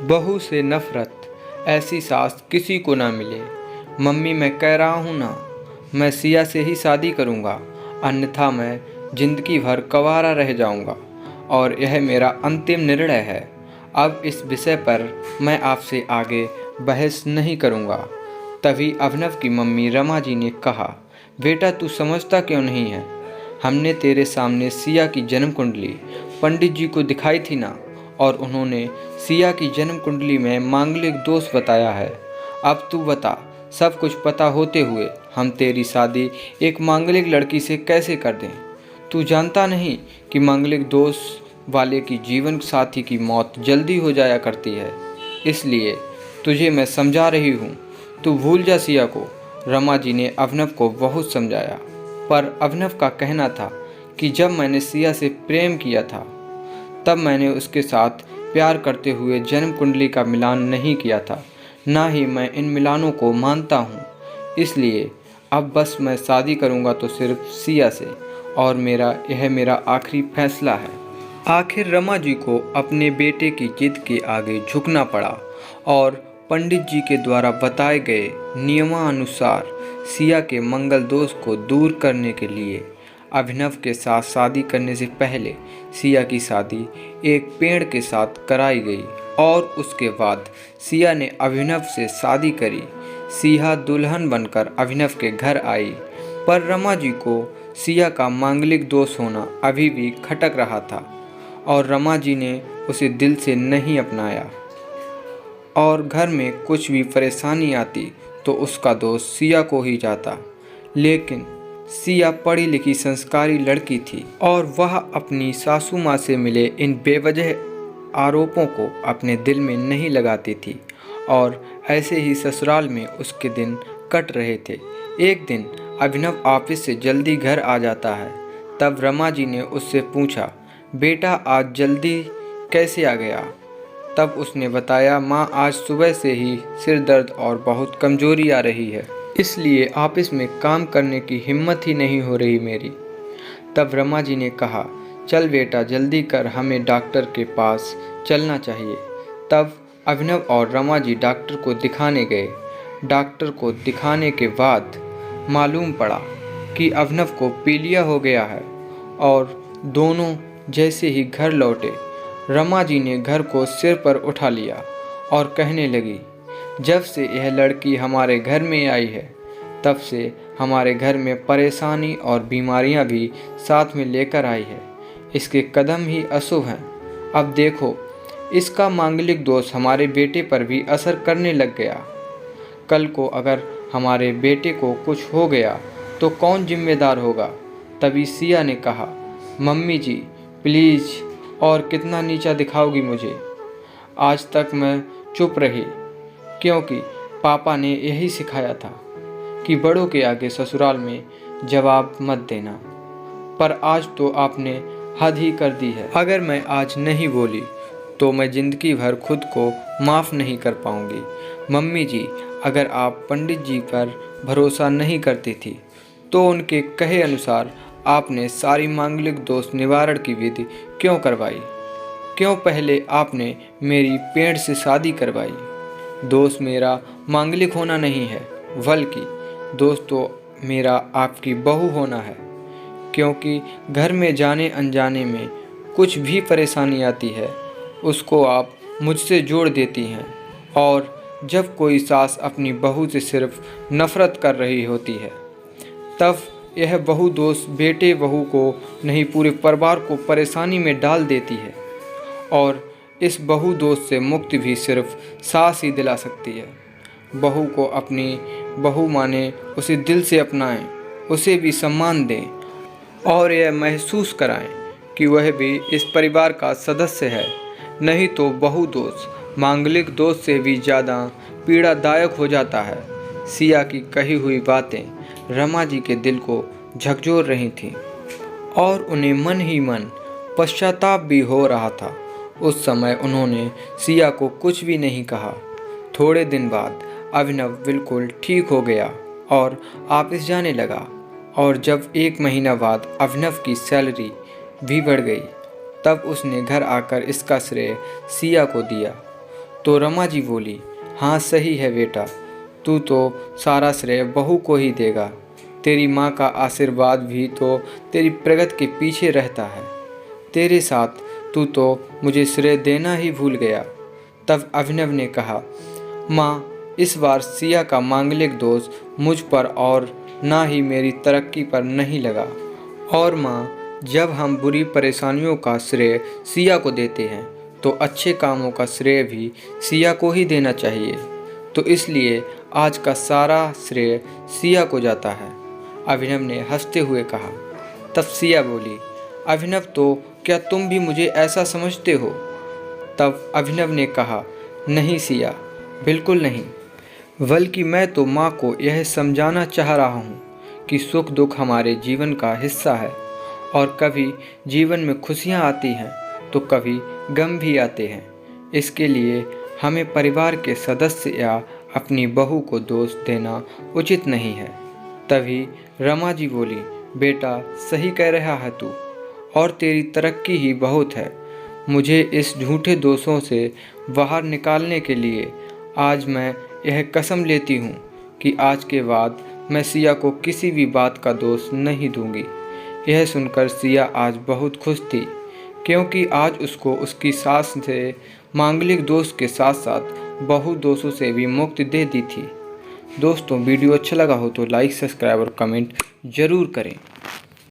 बहू से नफरत, ऐसी सास किसी को ना मिले। मम्मी मैं कह रहा हूँ ना, मैं सिया से ही शादी करूँगा, अन्यथा मैं जिंदगी भर कंवारा रह जाऊँगा और यह मेरा अंतिम निर्णय है। अब इस विषय पर मैं आपसे आगे बहस नहीं करूँगा। तभी अभिनव की मम्मी रमा जी ने कहा, बेटा तू समझता क्यों नहीं है? हमने तेरे सामने सिया की जन्म कुंडली पंडित जी को दिखाई थी ना, और उन्होंने सिया की जन्म कुंडली में मांगलिक दोष बताया है। अब तू बता, सब कुछ पता होते हुए हम तेरी शादी एक मांगलिक लड़की से कैसे कर दें? तू जानता नहीं कि मांगलिक दोष वाले की जीवन साथी की मौत जल्दी हो जाया करती है। इसलिए तुझे मैं समझा रही हूँ, तू भूल जा सिया को। रमा जी ने अभिनव को बहुत समझाया, पर अभिनव का कहना था कि जब मैंने सिया से प्रेम किया था तब मैंने उसके साथ प्यार करते हुए जन्म कुंडली का मिलान नहीं किया था, ना ही मैं इन मिलानों को मानता हूँ। इसलिए अब बस मैं शादी करूँगा तो सिर्फ सिया से, और यह मेरा आखिरी फैसला है। आखिर रमा जी को अपने बेटे की जिद के आगे झुकना पड़ा और पंडित जी के द्वारा बताए गए नियमानुसार सिया के मंगल दोष को दूर करने के लिए अभिनव के साथ शादी करने से पहले सिया की शादी एक पेड़ के साथ कराई गई और उसके बाद सिया ने अभिनव से शादी करी। सिया दुल्हन बनकर अभिनव के घर आई, पर रमा जी को सिया का मांगलिक दोष होना अभी भी खटक रहा था और रमा जी ने उसे दिल से नहीं अपनाया। और घर में कुछ भी परेशानी आती तो उसका दोष सिया को ही जाता। लेकिन सिया पढ़ी लिखी संस्कारी लड़की थी और वह अपनी सासू माँ से मिले इन बेवजह आरोपों को अपने दिल में नहीं लगाती थी और ऐसे ही ससुराल में उसके दिन कट रहे थे। एक दिन अभिनव ऑफिस से जल्दी घर आ जाता है। तब रमा जी ने उससे पूछा, बेटा आज जल्दी कैसे आ गया? तब उसने बताया, माँ आज सुबह से ही सिर दर्द और बहुत कमजोरी आ रही है, इसलिए ऑफिस में काम करने की हिम्मत ही नहीं हो रही मेरी। तब रमा जी ने कहा, चल बेटा जल्दी कर, हमें डॉक्टर के पास चलना चाहिए। तब अभिनव और रमा जी डॉक्टर को दिखाने गए। डॉक्टर को दिखाने के बाद मालूम पड़ा कि अभिनव को पीलिया हो गया है और दोनों जैसे ही घर लौटे रमा जी ने घर को सिर पर उठा लिया और कहने लगी, जब से यह लड़की हमारे घर में आई है तब से हमारे घर में परेशानी और बीमारियां भी साथ में लेकर आई है। इसके कदम ही अशुभ हैं। अब देखो, इसका मांगलिक दोष हमारे बेटे पर भी असर करने लग गया। कल को अगर हमारे बेटे को कुछ हो गया तो कौन जिम्मेदार होगा? तभी सिया ने कहा, मम्मी जी प्लीज़, और कितना नीचा दिखाओगी मुझे? आज तक मैं चुप रही क्योंकि पापा ने यही सिखाया था कि बड़ों के आगे ससुराल में जवाब मत देना, पर आज तो आपने हद ही कर दी है। अगर मैं आज नहीं बोली तो मैं ज़िंदगी भर खुद को माफ़ नहीं कर पाऊंगी। मम्मी जी, अगर आप पंडित जी पर भरोसा नहीं करती थी तो उनके कहे अनुसार आपने सारी मांगलिक दोष निवारण की विधि क्यों करवाई? क्यों पहले आपने मेरी पेड़ से शादी करवाई? दोस्त मेरा मांगलिक होना नहीं है, बल्कि दोस्त तो मेरा आपकी बहू होना है। क्योंकि घर में जाने अनजाने में कुछ भी परेशानी आती है उसको आप मुझसे जोड़ देती हैं, और जब कोई सास अपनी बहू से सिर्फ नफरत कर रही होती है तब यह बहू दोस्त बेटे बहू को नहीं पूरे परिवार को परेशानी में डाल देती है। और इस बहू दोस्त से मुक्ति भी सिर्फ सास ही दिला सकती है। बहू को अपनी बहू माने, उसे दिल से अपनाएं, उसे भी सम्मान दें और यह महसूस कराएं कि वह भी इस परिवार का सदस्य है। नहीं तो बहू दोस्त मांगलिक दोस्त से भी ज़्यादा पीड़ादायक हो जाता है। सिया की कही हुई बातें रमा जी के दिल को झकझोर रही थीं और उन्हें मन ही मन पश्चाताप भी हो रहा था। उस समय उन्होंने सिया को कुछ भी नहीं कहा। थोड़े दिन बाद अभिनव बिल्कुल ठीक हो गया और ऑफिस जाने लगा, और जब 1 महीना बाद अभिनव की सैलरी भी बढ़ गई तब उसने घर आकर इसका श्रेय सिया को दिया। तो रमा जी बोली, हाँ सही है बेटा, तू तो सारा श्रेय बहू को ही देगा। तेरी माँ का आशीर्वाद भी तो तेरी प्रगति के पीछे रहता है। तेरे साथ तू तो मुझे श्रेय देना ही भूल गया। तब अभिनव ने कहा, माँ, इस बार सिया का मांगलिक दोष मुझ पर और ना ही मेरी तरक्की पर नहीं लगा। और माँ, जब हम बुरी परेशानियों का श्रेय सिया को देते हैं तो अच्छे कामों का श्रेय भी सिया को ही देना चाहिए। तो इसलिए आज का सारा श्रेय सिया को जाता है। अभिनव ने हंसते हुए कहा। तब सिया बोली, अभिनव, तो क्या तुम भी मुझे ऐसा समझते हो? तब अभिनव ने कहा, नहीं सिया, बिल्कुल नहीं, बल्कि मैं तो माँ को यह समझाना चाह रहा हूँ कि सुख दुख हमारे जीवन का हिस्सा है और कभी जीवन में खुशियाँ आती हैं तो कभी गम भी आते हैं। इसके लिए हमें परिवार के सदस्य या अपनी बहू को दोष देना उचित नहीं है। तभी रमा जी बोली, बेटा सही कह रहा है तू, और तेरी तरक्की ही बहुत है। मुझे इस झूठे दोषों से बाहर निकालने के लिए आज मैं यह कसम लेती हूँ कि आज के बाद मैं सिया को किसी भी बात का दोष नहीं दूंगी। यह सुनकर सिया आज बहुत खुश थी, क्योंकि आज उसको उसकी सास से मांगलिक दोष के साथ साथ बहु दोषों से भी मुक्ति दे दी थी। दोस्तों, वीडियो अच्छा लगा हो तो लाइक, सब्सक्राइब और कमेंट ज़रूर करें।